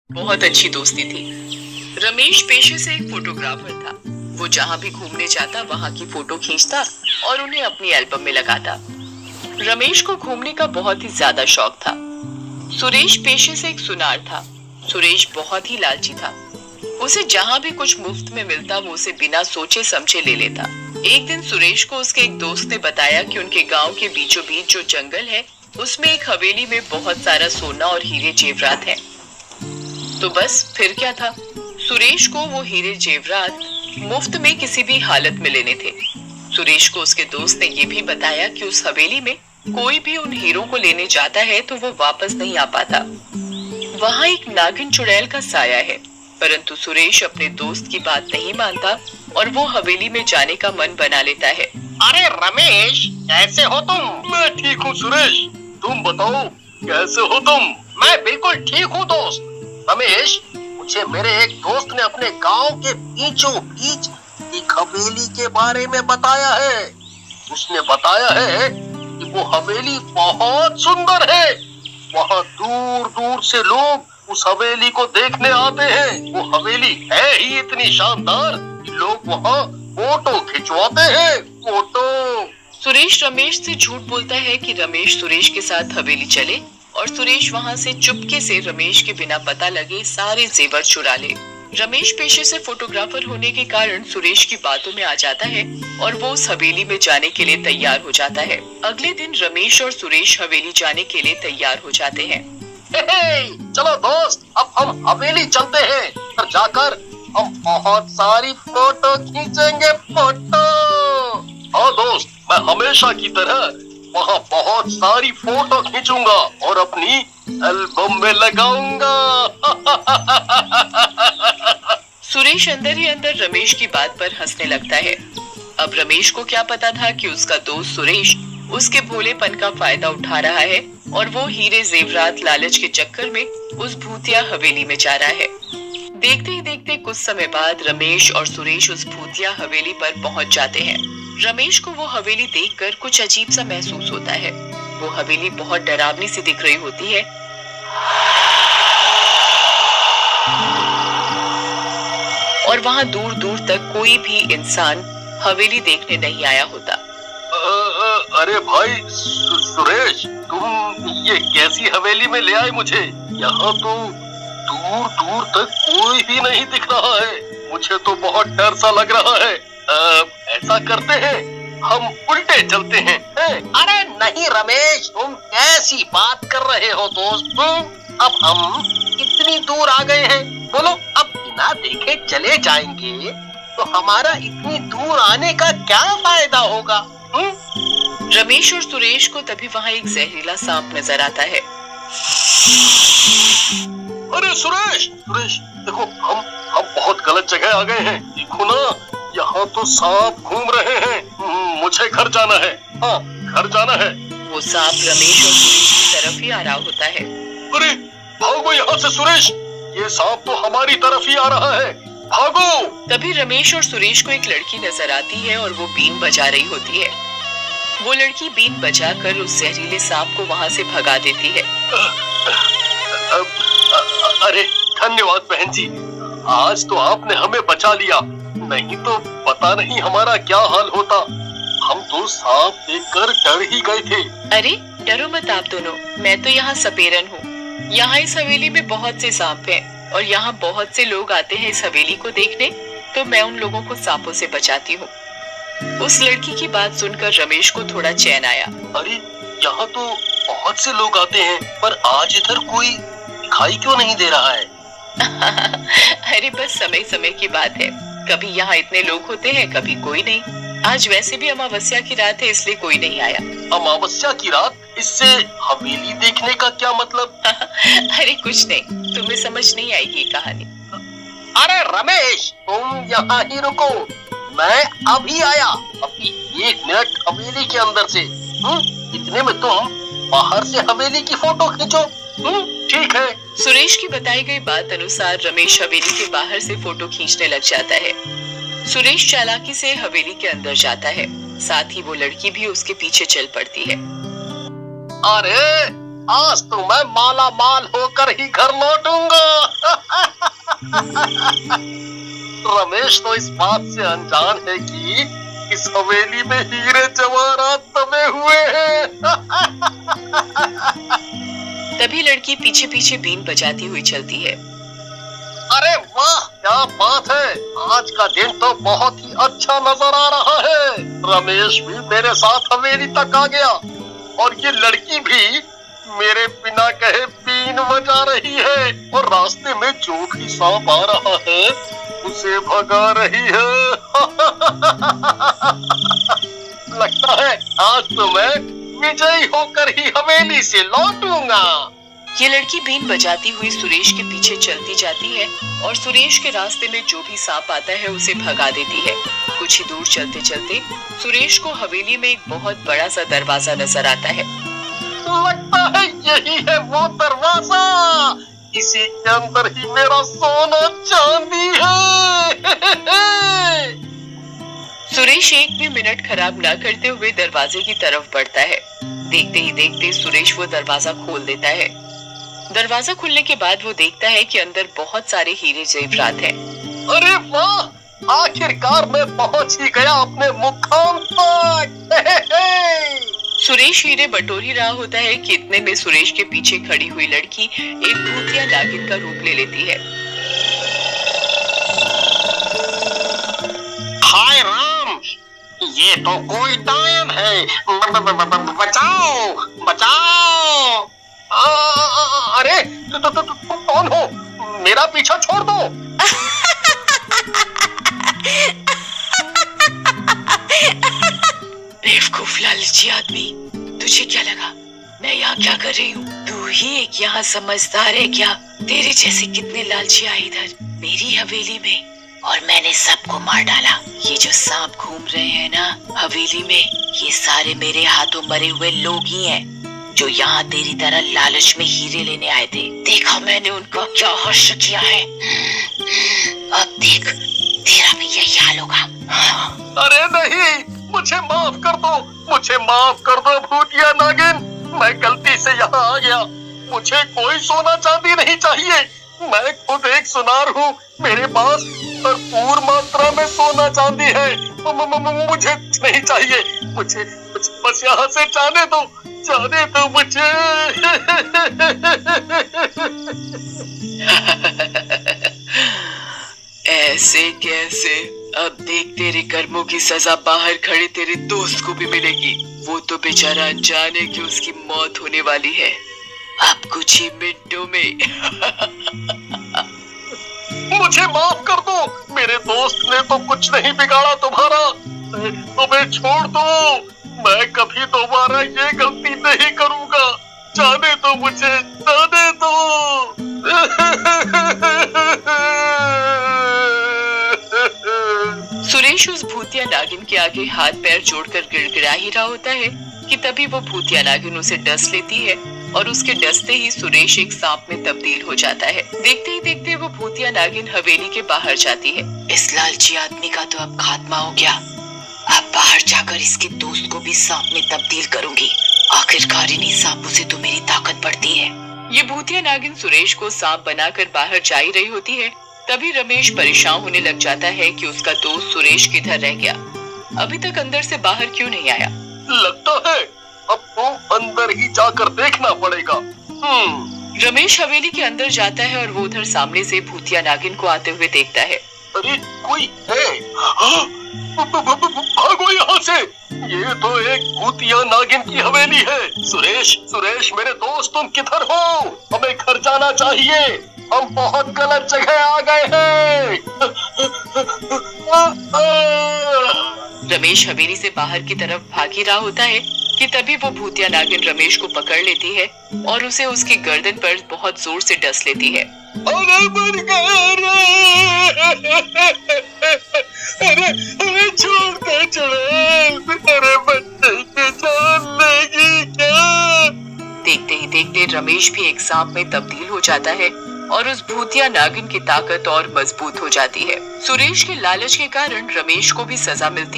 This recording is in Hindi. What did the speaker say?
बहुत अच्छी दोस्ती थी। रमेश पेशे से एक फोटोग्राफर था। वो जहाँ भी घूमने जाता वहाँ की फोटो खींचता और उन्हें अपनी एल्बम में लगाता। रमेश को घूमने का बहुत ही ज्यादा शौक था। सुरेश पेशे से एक सुनार था। सुरेश बहुत ही लालची था। उसे जहाँ भी कुछ मुफ्त में मिलता वो उसे बिना सोचे समझे ले लेता। एक दिन सुरेश को उसके एक दोस्त ने बताया कि उनके गांव के बीचों बीच जो जंगल है उसमें एक हवेली में बहुत सारा सोना और हीरे जेवरात है। तो बस फिर क्या था, सुरेश को वो हीरे जेवरात मुफ्त में किसी भी हालत में लेने थे। सुरेश को उसके दोस्त ने ये भी बताया कि उस हवेली में कोई भी उन हीरों को लेने जाता है तो वो वापस नहीं आ पाता। वहाँ एक नागिन चुड़ैल का साया है। परंतु सुरेश अपने दोस्त की बात नहीं मानता और वो हवेली में जाने का मन बना लेता है। अरे रमेश, कैसे हो तुम? मैं ठीक हूँ सुरेश, तुम बताओ कैसे हो तुम? मैं बिल्कुल ठीक हूँ दोस्त। रमेश, मुझे मेरे एक दोस्त ने अपने गांव के बीचों बीच एक हवेली के बारे में बताया है। उसने बताया है कि वो हवेली बहुत सुंदर है। वहाँ दूर दूर से लोग उस हवेली को देखने आते हैं। वो हवेली है ही इतनी शानदार कि लोग वहाँ फोटो खिंचवाते हैं। फोटो। सुरेश रमेश से झूठ बोलता है कि रमेश सुरेश के साथ हवेली चले और सुरेश वहाँ से चुपके से रमेश के बिना पता लगे सारे जेवर चुरा ले। रमेश पेशे से फोटोग्राफर होने के कारण सुरेश की बातों में आ जाता है और वो उस हवेली में जाने के लिए तैयार हो जाता है। अगले दिन रमेश और सुरेश हवेली जाने के लिए तैयार हो जाते हैं। चलो दोस्त, अब हम हवेली चलते हैं और जाकर हम बहुत सारी फोटो खींचेंगे। फोटो। हाँ दोस्त, मैं हमेशा की तरह वहाँ बहुत सारी फोटो खींचूंगा और अपनी एल्बम में लगाऊंगा। सुरेश अंदर ही अंदर रमेश की बात पर हंसने लगता है। अब रमेश को क्या पता था कि उसका दोस्त सुरेश उसके भोलेपन का फायदा उठा रहा है और वो हीरे जेवरात लालच के चक्कर में उस भूतिया हवेली में जा रहा है। देखते ही देखते कुछ समय बाद रमेश और सुरेश उस भूतिया हवेली पर पहुंच जाते हैं। रमेश को वो हवेली देखकर कुछ अजीब सा महसूस होता है। वो हवेली बहुत डरावनी सी दिख रही होती है। और वहाँ दूर दूर तक कोई भी इंसान हवेली देखने नहीं आया होता। अरे भाई सुरेश, तुम ये कैसी हवेली में ले आए मुझे? यहाँ तो दूर दूर तक कोई भी नहीं दिख रहा है। मुझे तो बहुत डर सा लग रहा है। ऐसा करते हैं, हम उल्टे चलते हैं। अरे नहीं रमेश, तुम कैसी बात कर रहे हो दोस्त? अब हम इतनी दूर आ गए हैं, बोलो अब बिना देखे चले जाएंगे तो हमारा इतनी दूर आने का क्या फायदा होगा? रमेश और सुरेश को तभी वहाँ एक जहरीला सांप नजर आता है। अरे सुरेश, देखो, हम बहुत गलत जगह आ गए हैं। देखो ना, यहाँ तो सांप घूम रहे हैं। मुझे घर जाना है। हाँ, घर जाना है। वो सांप रमेश और सुरेश की तरफ ही आ रहा होता है। अरे भागो यहाँ से सुरेश, ये सांप तो हमारी तरफ ही आ रहा है। भागो। तभी रमेश और सुरेश को एक लड़की नजर आती है और वो बीन बजा रही होती है। वो लड़की बीन बजाकर उस जहरीले सांप को वहाँ से भगा देती है। अरे धन्यवाद बहन जी, आज तो आपने हमें बचा लिया, नहीं तो पता नहीं हमारा क्या हाल होता। हम तो सांप देखकर डर ही गए थे। अरे डरो मत आप दोनों, मैं तो यहाँ सपेरन हूँ। यहाँ इस हवेली में बहुत से सांप हैं और यहाँ बहुत से लोग आते हैं इस हवेली को देखने, तो मैं उन लोगों को सांपों से बचाती हूँ। उस लड़की की बात सुनकर रमेश को थोड़ा चैन आया। अरे यहाँ तो बहुत से लोग आते हैं, पर आज इधर कोई दिखाई क्यों नहीं दे रहा है? अरे बस समय समय की बात है, कभी यहाँ इतने लोग होते हैं, कभी कोई नहीं। आज वैसे भी अमावस्या की रात है, इसलिए कोई नहीं आया। अमावस्या की रात? इससे हवेली देखने का क्या मतलब? अरे कुछ नहीं, तुम्हें समझ नहीं आएगी ये कहानी। अरे रमेश, तुम यहाँ ही रुको, मैं अभी आया। अभी 1 मिनट हवेली के अंदर से। इतने में तुम बाहर से हवेली की फोटो खींचो। ठीक है। सुरेश की बताई गई बात अनुसार रमेश हवेली के बाहर से फोटो खींचने लग जाता है। सुरेश चालाकी से हवेली के अंदर जाता है, साथ ही वो लड़की भी उसके पीछे चल पड़ती है। अरे आज तो मैं माला माल होकर ही घर लौटूंगा। रमेश तो इस बात से अनजान है कि इस हवेली में हीरे जवाहरात दबे हुए हैं। तभी लड़की पीछे पीछे बीन बजाती हुई चलती है। अरे वाह, क्या बात है, आज का दिन तो बहुत ही अच्छा नजर आ रहा है। रमेश भी मेरे साथ हवेली तक आ गया और ये लड़की भी मेरे बिना कहे बीन बजा रही है और रास्ते में जो भी सांप आ रहा है उसे भगा रही है। लगता है आज तो मैं विजयी होकर ही हवेली से लौटूंगा। ये लड़की बीन बजाती हुई सुरेश के पीछे चलती जाती है और सुरेश के रास्ते में जो भी सांप आता है उसे भगा देती है। कुछ ही दूर चलते चलते सुरेश को हवेली में एक बहुत बड़ा सा दरवाजा नजर आता है। लगता है यही है वो दरवाजा, इसी के अंदर ही मेरा सोना चांदी है। सुरेश एक भी मिनट खराब न करते हुए दरवाजे की तरफ बढ़ता है। देखते ही देखते सुरेश वो दरवाजा खोल देता है। दरवाजा खुलने के बाद वो देखता है कि अंदर बहुत सारे हीरे जेवरात हैं। अरे वाह, आखिरकार मैं पहुंच ही गया अपने मुकाम तक। सुरेश हीरे बटोर ही रहा होता है कि इतने में सुरेश के पीछे खड़ी हुई लड़की एक भूतिया नागिन का रूप ले लेती है। हाय राम, ये तो कोई डायन है, बचाओ बचाओ। अरे तुम कौन हो, मेरा पीछा छोड़ दो। बेवकूफ लालची आदमी, तुझे क्या लगा मैं यहाँ क्या कर रही हूँ? तू ही एक यहाँ समझदार है क्या? तेरे जैसे कितने लालची आए इधर मेरी हवेली में और मैंने सबको मार डाला। ये जो सांप घूम रहे हैं ना हवेली में, ये सारे मेरे हाथों मरे हुए लोग ही हैं जो यहाँ तेरी तरह लालच में हीरे लेने आए थे। देखा मैंने उनका क्या हश्र किया है। अब देख तेरा भी यही हाल होगा। अरे नहीं, मुझे माफ कर दो, मुझे माफ कर दो भूतिया नागिन, मैं गलती से यहाँ आ गया। मुझे कोई सोना चांदी नहीं चाहिए, मैं खुद एक सुनार हूँ, मेरे पास भरपूर मात्रा में सोना चांदी है। मुझे नहीं चाहिए, मुझे बस यहाँ से जाने दो मुझे। ऐसे कैसे? अब देख तेरे कर्मों की सजा बाहर खड़े तेरे दोस्त को भी मिलेगी। वो तो बेचारा अनजान है कि उसकी मौत होने वाली है अब कुछ ही मिनटों में। मुझे माफ कर दो, मेरे दोस्त ने तो कुछ नहीं बिगाड़ा तुम्हारा, तुम्हें छोड़ दो, मैं कभी दोबारा ये गलती नहीं करूंगा। जाने दो मुझे, जाने दो। सुरेश उस भूतिया नागिन के आगे हाथ पैर जोड़कर गिड़गिड़ा ही रहा होता है कि तभी वो भूतिया नागिन उसे डस लेती है और उसके डसते ही सुरेश एक सांप में तब्दील हो जाता है। देखते ही देखते वो भूतिया नागिन हवेली के बाहर जाती है। इस लालची आदमी का तो अब खात्मा हो गया। अब बाहर जाकर इसके दोस्त को भी सांप में तब्दील करूंगी। आखिरकार इन्हीं सांपों से तो मेरी ताकत बढ़ती है। ये भूतिया नागिन सुरेश को सांप बनाकर बाहर जा ही रही होती है। तभी रमेश परेशान होने लग जाता है कि उसका दोस्त सुरेश किधर रह गया, अभी तक अंदर से बाहर क्यों नहीं आया। लगता है अब तो अंदर ही जाकर देखना पड़ेगा। रमेश हवेली के अंदर जाता है और वो उधर सामने से भूतिया नागिन को आते हुए देखता है। अरे कोई है, भागो यहाँ से, ये तो एक भूतिया नागिन की हवेली है। सुरेश मेरे दोस्त, तुम किधर हो? हमें घर जाना चाहिए, हम बहुत गलत जगह आ गए हैं। रमेश हवेली से बाहर की तरफ भाग ही रहा होता है कि तभी वो भूतिया नागिन रमेश को पकड़ लेती है और उसे उसकी गर्दन पर बहुत जोर से डस लेती है। अरे मर गए, अरे छोड़ दे चुड़ैल, मेरे बच्चे की जान लेगी क्या? देखते ही देखते रमेश भी एक सांप में तब्दील हो जाता है और उस भूतिया नागिन की ताकत और मजबूत हो जाती है। सुरेश के लालच के कारण रमेश को भी सजा मिलती